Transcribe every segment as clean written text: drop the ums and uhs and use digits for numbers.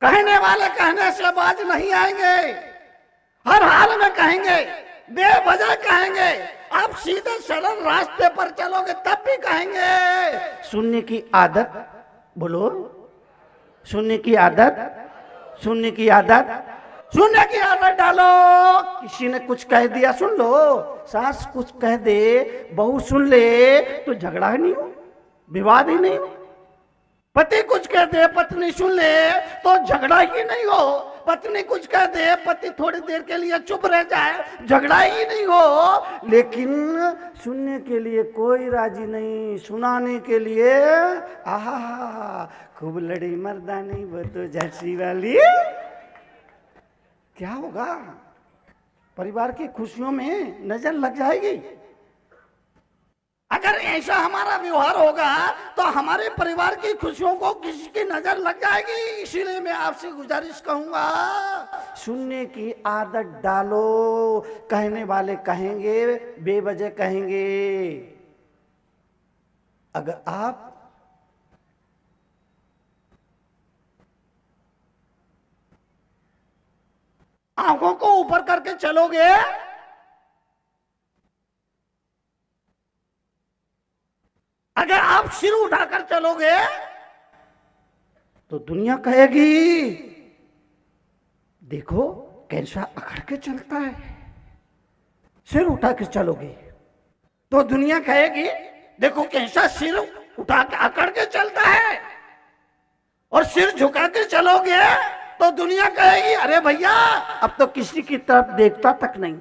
कहने वाले कहने से बाज नहीं आएंगे, हर हाल में कहेंगे, बेवजह कहेंगे। आप सीधे सरल रास्ते पर चलोगे तब भी कहेंगे। सुनने की आदत, बोलो, सुनने की आदत, सुनने की आदत, सुनने की आदत डालो। किसी ने कुछ कह दिया सुन लो, सास कुछ कह दे, बहू सुन ले तो झगड़ा ही नहीं हो, विवाद ही नहीं हो। पति कुछ कह दे, पत्नी सुन ले तो झगड़ा ही नहीं हो। पत्नी कुछ कह दे, पति थोड़ी देर के लिए चुप रह जाए, झगड़ा ही नहीं हो। लेकिन सुनने के लिए कोई राजी नहीं, सुनाने के लिए आहा खूब लड़ी मर्दानी वो तो झांसी वाली। क्या होगा? परिवार की खुशियों में नजर लग जाएगी। अगर ऐसा हमारा व्यवहार होगा तो हमारे परिवार की खुशियों को किसी की नजर लग जाएगी। इसीलिए मैं आपसे गुजारिश कहूंगा, सुनने की आदत डालो। कहने वाले कहेंगे, बेवजह कहेंगे। अगर आप आंखों को ऊपर करके चलोगे, अगर आप सिर उठाकर चलोगे तो दुनिया कहेगी देखो कैसा अकड़ के चलता है। सिर उठा के चलोगे तो दुनिया कहेगी देखो कैसा सिर उठा के अकड़ के चलता है। और सिर झुका के चलोगे तो दुनिया कहेगी अरे भैया अब तो किसी की तरफ देखता तक नहीं।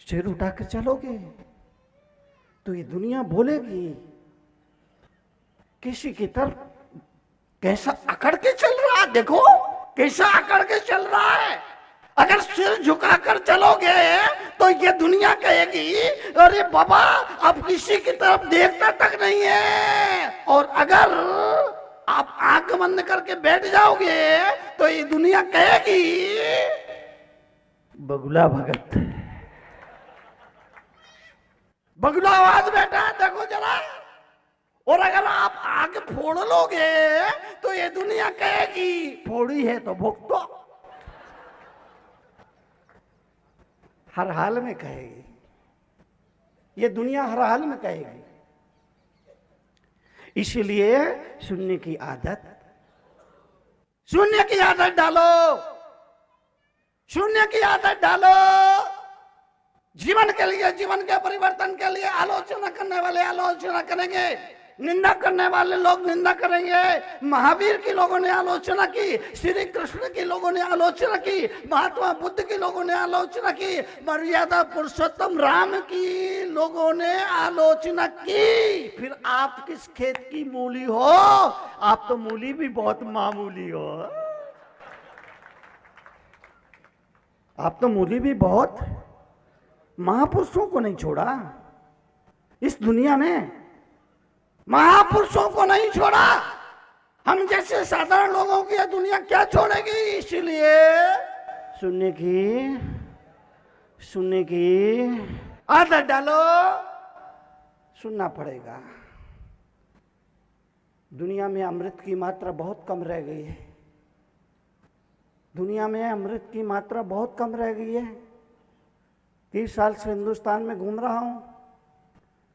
सिर उठा के चलोगे तो ये दुनिया बोलेगी किसी की तरफ कैसा अकड़ के चल रहा है, देखो कैसा अकड़ के चल रहा है। अगर सिर झुकाकर चलोगे तो ये दुनिया कहेगी अरे बाबा अब किसी की तरफ देखता तक नहीं है। और अगर आप आंख बंद करके बैठ जाओगे तो ये दुनिया कहेगी बगुला भगत, बगुला आवाज बेटा देखो जरा। और अगर आप आग फोड़ लोगे तो ये दुनिया कहेगी फोड़ी है तो भुगतो। हर हाल में कहेगी, ये दुनिया हर हाल में कहेगी। इसलिए सुनने की आदत, सुनने की आदत डालो, सुनने की आदत डालो। जीवन के लिए, जीवन के परिवर्तन के लिए आलोचना करने वाले आलोचना करेंगे, निंदा करने वाले लोग निंदा करेंगे। महावीर की लोगों ने आलोचना की, श्री कृष्ण की लोगों ने आलोचना की, महात्मा बुद्ध की लोगों ने आलोचना की, मर्यादा पुरुषोत्तम राम की लोगों ने आलोचना की। फिर आप किस खेत की मूली हो? आप तो मूली भी बहुत मामूली हो। आप तो मूली भी बहुत, महापुरुषों को नहीं छोड़ा इस दुनिया ने, महापुरुषों को नहीं छोड़ा। हम जैसे साधारण लोगों की यह दुनिया क्या छोड़ेगी? इसीलिए सुनने की आदत डालो। सुनना पड़ेगा। दुनिया में अमृत की मात्रा बहुत कम रह गई है। दुनिया में अमृत की मात्रा बहुत कम रह गई है। 30 साल से हिंदुस्तान में घूम रहा हूं,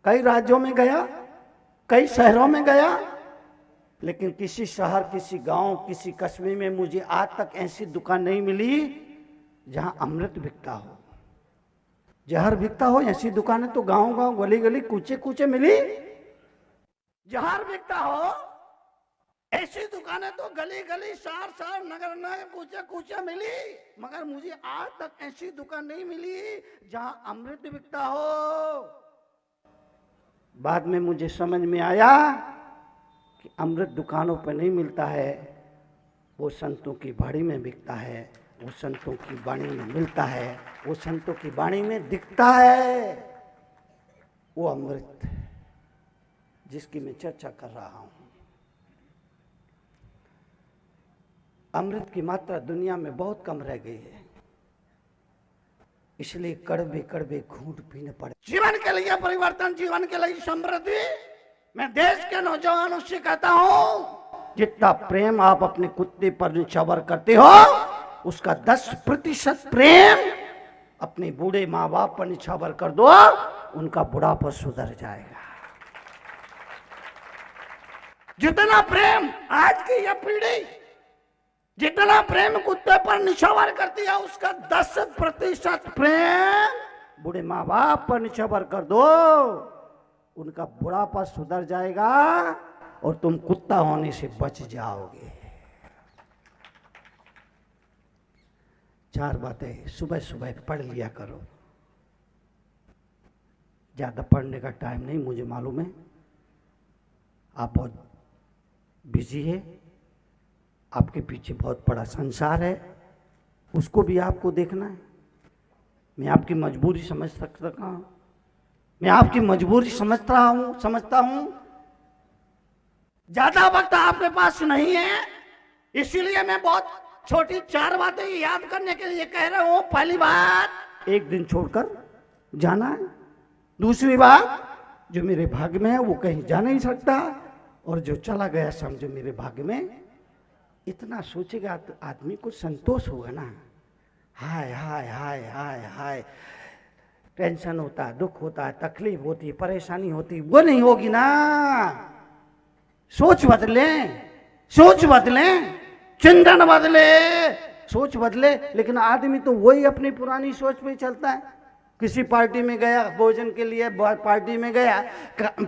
कई राज्यों में गया, कई शहरों में गया, लेकिन किसी शहर, किसी गांव, किसी कस्बे में मुझे आज तक ऐसी दुकान नहीं मिली जहां अमृत बिकता हो, जहर बिकता हो। ऐसी दुकानें तो गांव गांव, गली गली, कूचे कूचे मिली। जहर बिकता हो ऐसी दुकानें तो गली गली, शहर शहर, नगर नगर, कूचे कूचे मिली, मगर मुझे आज तक ऐसी दुकान नहीं मिली जहां अमृत बिकता हो। बाद में मुझे समझ में आया कि अमृत दुकानों पर नहीं मिलता है, वो संतों की वाणी में बिकता है, वो संतों की वाणी में मिलता है, वो संतों की वाणी में दिखता है। वो अमृत जिसकी मैं चर्चा कर रहा हूं। अमृत की मात्रा दुनिया में बहुत कम रह गई है, इसलिए कड़वे कड़वे घूंट पीने पड़े। जीवन के लिए परिवर्तन, जीवन के लिए समृद्धि। मैं देश के नौजवानों से कहता हूं जितना प्रेम आप अपने कुत्ते पर निछावर करते हो, उसका 10% प्रेम अपने बूढ़े माँ बाप पर निछावर कर दो, उनका बुढ़ापा सुधर जाएगा। जितना प्रेम आज की यह पीढ़ी जितना प्रेम कुत्ते पर निछावर करती है, उसका 10% प्रेम बूढ़े माँ बाप पर निछावर कर दो, उनका बुढ़ापा सुधर जाएगा और तुम कुत्ता होने से बच जाओगे। 4 बातें सुबह सुबह पढ़ लिया करो। ज्यादा पढ़ने का टाइम नहीं, मुझे मालूम है आप बहुत बिजी है, आपके पीछे बहुत बड़ा संसार है, उसको भी आपको देखना है। मैं आपकी मजबूरी समझ सकता हूं, मैं आपकी मजबूरी समझता हूं। ज्यादा वक्त आपके पास नहीं है, इसीलिए मैं बहुत छोटी 4 बातें याद करने के लिए कह रहा हूं। पहली बात, एक दिन छोड़कर जाना है। दूसरी बात, जो मेरे भाग्य में है वो कहीं जा नहीं सकता, और जो चला गया समझो मेरे भाग्य में। इतना सोचेगा तो आदमी को संतोष होगा ना। हाय हाय हाय हाय हाय, टेंशन होता है, दुख होता है, तकलीफ होती है, परेशानी होती है, वो नहीं होगी ना। सोच बदलें, चिंतन बदले, सोच बदले। लेकिन आदमी तो वही अपनी पुरानी सोच पे चलता है। किसी पार्टी में गया, भोजन के लिए पार्टी में गया,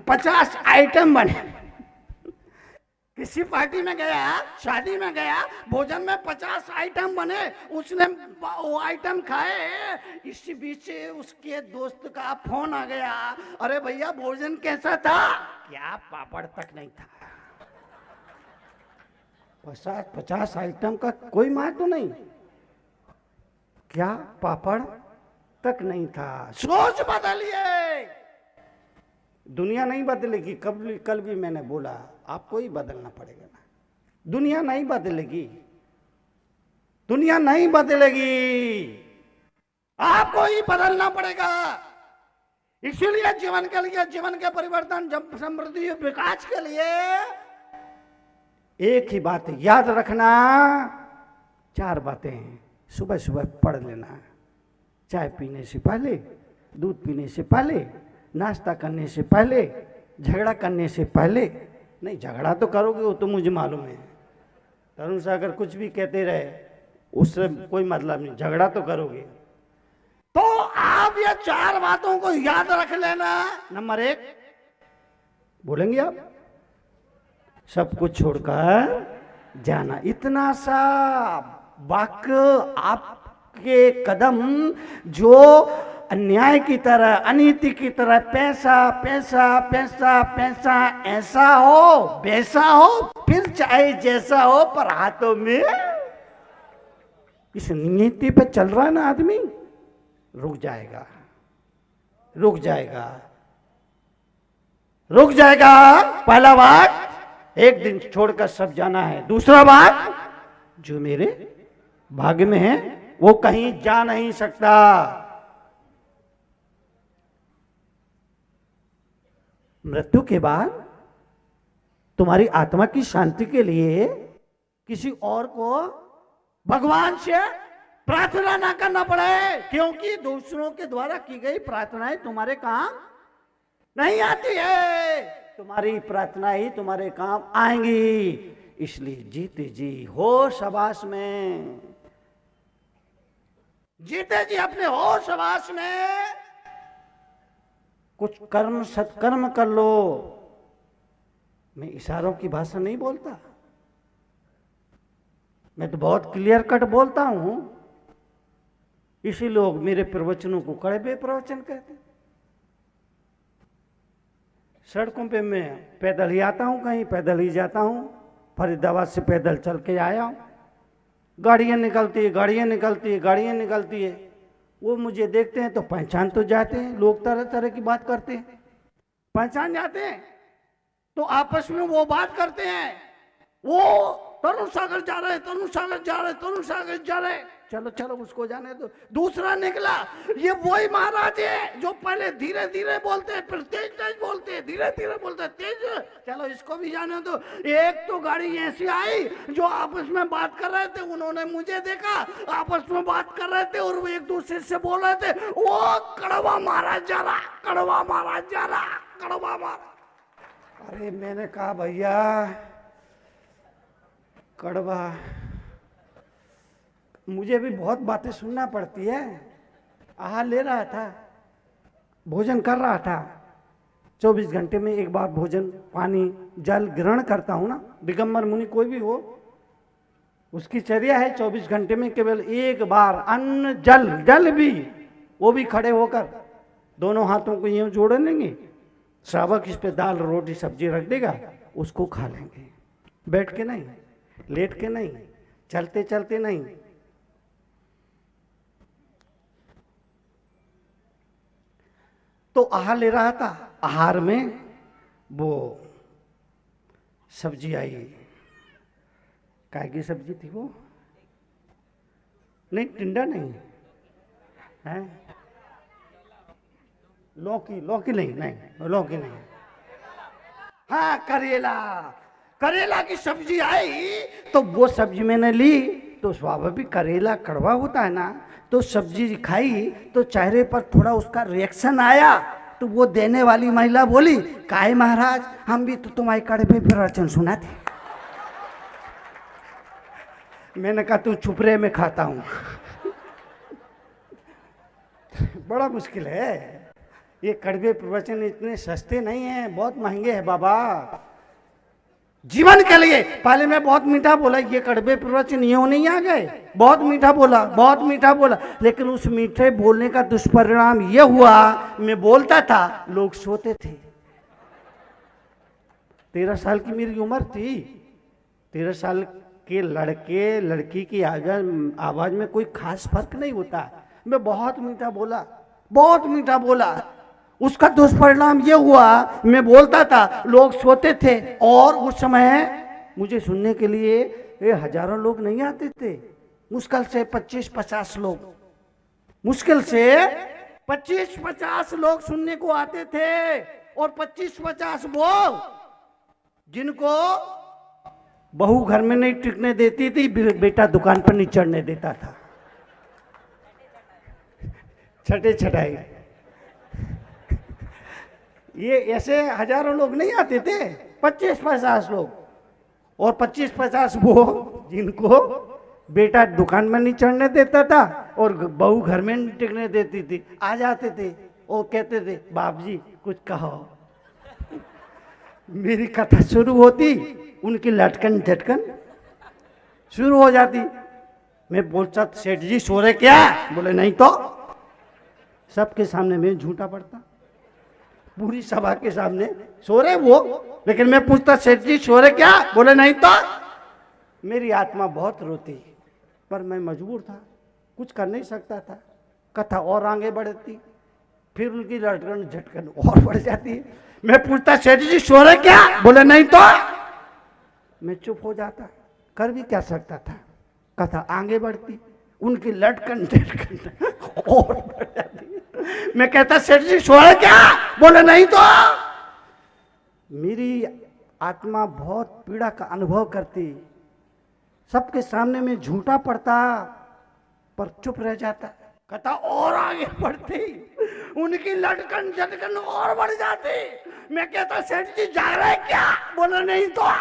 50 आइटम बने। किसी पार्टी में गया, शादी में गया, भोजन में 50 आइटम बने, उसने वो आइटम खाए। इसी बीच उसके दोस्त का फोन आ गया, अरे भैया भोजन कैसा था? क्या पापड़ तक नहीं था। 50 आइटम का कोई मार तो नहीं, क्या पापड़ तक नहीं था। सोच बदलिए, दुनिया नहीं बदलेगी। कल भी मैंने बोला, आपको ही बदलना पड़ेगा ना। दुनिया नहीं बदलेगी, दुनिया नहीं बदलेगी, आपको ही बदलना पड़ेगा। इसीलिए जीवन के लिए, जीवन के परिवर्तन, समृद्धि, विकास के लिए एक ही बात याद रखना। 4 बातें सुबह सुबह पढ़ लेना। चाय पीने से पहले, दूध पीने से पहले, नाश्ता करने से पहले, झगड़ा करने से पहले। नहीं, झगड़ा तो करोगे वो तो मुझे मालूम है, तरुण सागर कुछ भी कहते रहे उससे कोई मतलब नहीं, झगड़ा तो करोगे। तो आप ये 4 बातों को याद रख लेना। नंबर 1, बोलेंगे आप, सब कुछ छोड़कर जाना। इतना सा वाक्य आपके कदम जो अन्याय की तरह, अनीति की तरह, पैसा पैसा पैसा पैसा, ऐसा हो वैसा हो, फिर चाहे जैसा हो, पर हाथों में इस नीति पे चल रहा है ना आदमी, रुक जाएगा, रुक जाएगा, रुक जाएगा। पहला बात, एक दिन छोड़कर सब जाना है। दूसरा बात, जो मेरे भाग्य में है वो कहीं जा नहीं सकता। मृत्यु के बाद तुम्हारी आत्मा की शांति के लिए किसी और को भगवान से प्रार्थना ना करना पड़े, क्योंकि दूसरों के द्वारा की गई प्रार्थनाएं तुम्हारे काम नहीं आती है, तुम्हारी प्रार्थना ही तुम्हारे काम आएंगी। इसलिए जीते जी होश हवास में, जीते जी अपने होश हवास में कुछ कर्म सत्कर्म कर लो। मैं इशारों की भाषा नहीं बोलता, मैं तो बहुत क्लियर कट बोलता हूं। इसी लोग मेरे प्रवचनों को कड़वे प्रवचन कहते हैं। सड़कों पे मैं पैदल ही आता हूं, कहीं पैदल ही जाता हूं। फरीदाबाद से पैदल चल के आया हूं, गाड़ियां निकलती है, गाड़ियां निकलती है, गाड़ियां निकलती है। वो मुझे देखते हैं तो पहचान तो जाते हैं। लोग तरह तरह की बात करते हैं, पहचान जाते हैं, तो आपस में वो बात करते हैं, वो तरुण सागर जा रहे, तरुण सागर जा रहे, तरुण सागर जा रहे। चलो चलो उसको जाने दो। दूसरा निकला, ये वही महाराज है जो पहले धीरे धीरे बोलते हैं, फिर तेज तेज बोलते हैं, धीरे धीरे बोलते हैं, तेज। चलो इसको भी जाने दो। एक तो गाड़ी ऐसी आई जो आपस में बात कर रहे थे, उन्होंने मुझे देखा, आपस में बात कर रहे थे और वो एक दूसरे से बोल रहे थे, वो कड़वा महाराज जा रहा, कड़वा महाराज जा रहा, कड़वा महाराज। अरे मैंने कहा भैया कड़वा, मुझे भी बहुत बातें सुनना पड़ती है। आहार ले रहा था, भोजन कर रहा था, 24 घंटे में एक बार भोजन पानी जल ग्रहण करता हूँ ना। दिगंबर मुनि कोई भी हो, उसकी चर्या है 24 घंटे में केवल एक बार अन्न जल, जल भी वो भी खड़े होकर दोनों हाथों को यूं जोड़ लेंगे, श्रावक इस पे दाल रोटी सब्जी रख देगा, उसको खा लेंगे। बैठ के नहीं, लेट के नहीं, चलते चलते नहीं। तो आहार ले रहा था, आहार में वो सब्जी आई। काय की सब्जी थी वो? नहीं, टिंडा नहीं है, लौकी, लौकी नहीं, नहीं लौकी नहीं, हाँ करेला, करेला की सब्जी आई। तो वो सब्जी मैंने ली, तो स्वाभाविक करेला कड़वा होता है ना, तो सब्जी खाई तो चेहरे पर थोड़ा उसका रिएक्शन आया। तो वो देने वाली महिला बोली, काहे महाराज, हम भी तो तुम्हारे कड़वे प्रवचन सुना थे। मैंने कहा तू चुप रहे, मैं खाता हूं। बड़ा मुश्किल है, ये कड़वे प्रवचन इतने सस्ते नहीं हैं, बहुत महंगे हैं बाबा। जीवन के लिए पहले मैं बहुत मीठा बोला, ये कड़वे प्रवचन यूं नहीं आ गए, बहुत मीठा बोला, बहुत मीठा बोला, लेकिन उस मीठे बोलने का दुष्परिणाम ये हुआ, मैं बोलता था लोग सोते थे। 13 साल की मेरी उम्र थी, 13 साल के लड़के लड़की की आवाज में कोई खास फर्क नहीं होता। मैं बहुत मीठा बोला, बहुत मीठा बोला, उसका दुष्परिणाम ये हुआ, मैं बोलता था लोग सोते थे, और उस समय मुझे सुनने के लिए हजारों लोग नहीं आते थे, मुश्किल से 25-50 लोग, मुश्किल से 25-50 लोग सुनने को आते थे। और 25-50 वो जिनको बहू घर में नहीं टिकने देती थी, बेटा दुकान पर नहीं चढ़ने देता था, छठे छठाई, ये ऐसे हजारों लोग नहीं आते थे, 25-50 लोग। और 25-50 वो जिनको बेटा दुकान में नहीं चढ़ने देता था और बहू घर में नहीं टिकने देती थी, आ जाते थे और कहते थे बाप जी कुछ कहो। मेरी कथा शुरू होती, उनकी लटकन झटकन शुरू हो जाती। मैं बोलता सेठ जी सो रहे क्या? बोले नहीं तो। सबके सामने मैं झूठा पड़ता, पूरी सभा के सामने सो रहे वो, लेकिन मैं पूछता सेठ जी सो रहे क्या? बोले नहीं तो। मेरी आत्मा बहुत रोती, पर मैं मजबूर था, कुछ कर नहीं सकता था। कथा और आगे बढ़ती, फिर उनकी लटकन झटकन और बढ़ जाती। मैं पूछता सेठ जी सो रहे क्या? बोले नहीं तो। मैं चुप हो जाता, कर भी क्या सकता था। कथा आगे बढ़ती, उनकी लटकन झटकन और बढ़ जाती। मैं कहता सेठ जी सो रहे क्या? बोले नहीं तो। मेरी आत्मा बहुत पीड़ा का अनुभव करती, सबके सामने में झूठा पड़ता, पर चुप रह जाता। कथा और आगे बढ़ती, उनकी लटकन झटकन और बढ़ जाती। मैं कहता सेठ जी जा रहे क्या? बोले नहीं तो।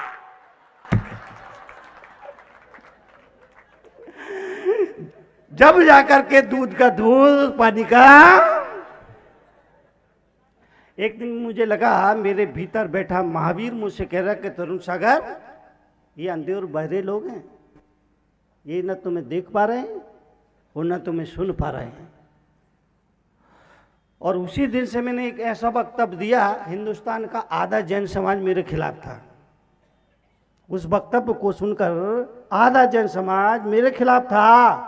जब जाकर के दूध का दूध, पानी का। एक दिन मुझे लगा मेरे भीतर बैठा महावीर मुझसे कह रहा कि तरुण सागर, ये अंधे और बहरे लोग हैं, ये न तुम्हें देख पा रहे हैं और न तुम्हें सुन पा रहे हैं। और उसी दिन से मैंने एक ऐसा वक्तव्य दिया, हिंदुस्तान का आधा जैन समाज मेरे खिलाफ था। उस वक्तव्य को सुनकर आधा जैन समाज मेरे खिलाफ था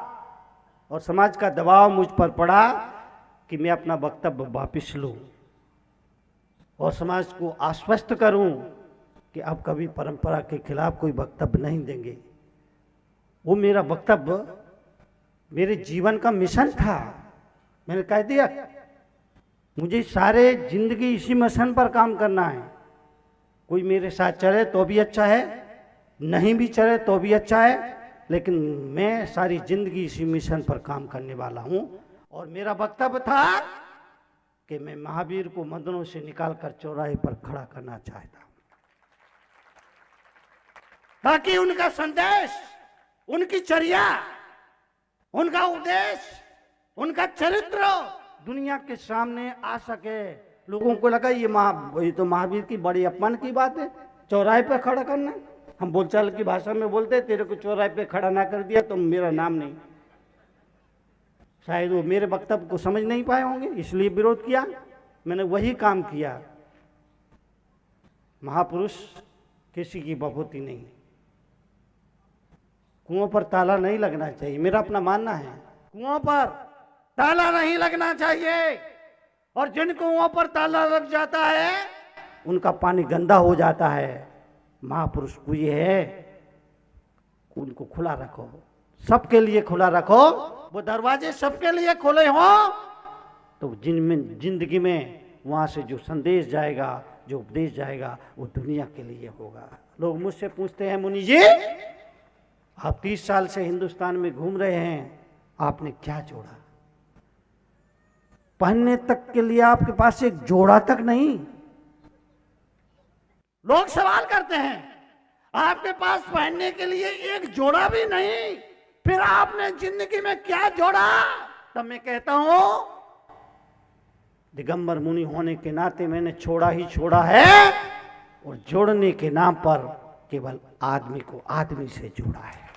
और समाज का दबाव मुझ पर पड़ा कि मैं अपना वक्तव्य वापस लूं और समाज को आश्वस्त करूं कि अब कभी परंपरा के खिलाफ कोई वक्तव्य नहीं देंगे। वो मेरा वक्तव्य मेरे जीवन का मिशन था। मैंने कह दिया मुझे सारे जिंदगी इसी मिशन पर काम करना है। कोई मेरे साथ चले तो भी अच्छा है, नहीं भी चले तो भी अच्छा है, लेकिन मैं सारी जिंदगी इसी मिशन पर काम करने वाला हूं। और मेरा वक्तव्य था कि मैं महावीर को मदनों से निकालकर चौराहे पर खड़ा करना चाहता हूं, ताकि उनका संदेश, उनकी चर्या, उनका उद्देश्य, उनका चरित्र दुनिया के सामने आ सके। लोगों को लगा ये तो महावीर की बड़ी अपमान की बात है, चौराहे पे खड़ा करना। हम बोलचाल की भाषा में बोलते, तेरे को चौराहे पे खड़ा ना कर दिया तो मेरा नाम नहीं। शायद वो मेरे वक्तव्य को समझ नहीं पाए होंगे, इसलिए विरोध किया। मैंने वही काम किया। महापुरुष किसी की बभूति नहीं, कुओं पर ताला नहीं लगना चाहिए, मेरा अपना मानना है। कुओं पर ताला नहीं लगना चाहिए, और जिन कुओं पर ताला लग जाता है उनका पानी गंदा हो जाता है। महापुरुष कुएं है, उनको खुला रखो, सबके लिए खुला रखो। वो दरवाजे सबके लिए खुले हों तो जिंदगी में वहां से जो संदेश जाएगा, जो उपदेश जाएगा, वो दुनिया के लिए होगा। लोग मुझसे पूछते हैं, मुनि जी आप 30 साल से हिंदुस्तान में घूम रहे हैं, आपने क्या जोड़ा? पहनने तक के लिए आपके पास एक जोड़ा तक नहीं। लोग सवाल करते हैं, आपके पास पहनने के लिए एक जोड़ा भी नहीं, फिर आपने जिंदगी में क्या जोड़ा? तब मैं कहता हूं, दिगंबर मुनि होने के नाते मैंने छोड़ा ही छोड़ा है, और जोड़ने के नाम पर केवल आदमी को आदमी से जोड़ा है।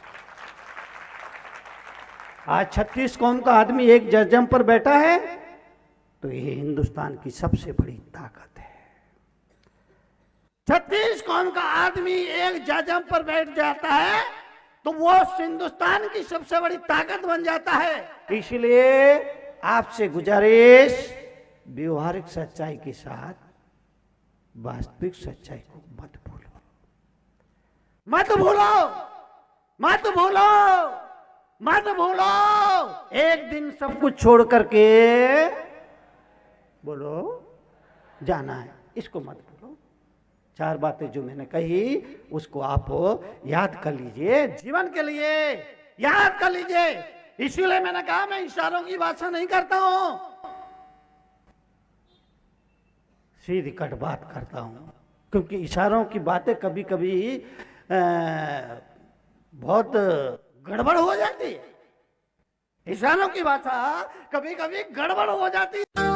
आज 36 कौम का आदमी एक जजम पर बैठा है तो ये हिंदुस्तान की सबसे बड़ी ताकत है। 36 कौम का आदमी एक जजम पर बैठ जाता है तो वो हिंदुस्तान की सबसे बड़ी ताकत बन जाता है। इसलिए आपसे गुजारिश, व्यवहारिक सच्चाई के साथ वास्तविक सच्चाई को मत भूलो, मत भूलो, मत भूलो, मत भूलो। एक दिन सब कुछ छोड़ करके बोलो जाना है, इसको मत भूलो। 4 बातें जो मैंने कही उसको आप याद कर लीजिए, जीवन के लिए याद कर लीजिए। इसीलिए मैंने कहा मैं इशारों की भाषा नहीं करता हूं, सीधी कट बात करता हूं, क्योंकि इशारों की बातें कभी कभी बहुत गड़बड़ हो जाती है। इशारों की भाषा कभी कभी गड़बड़ हो जाती है।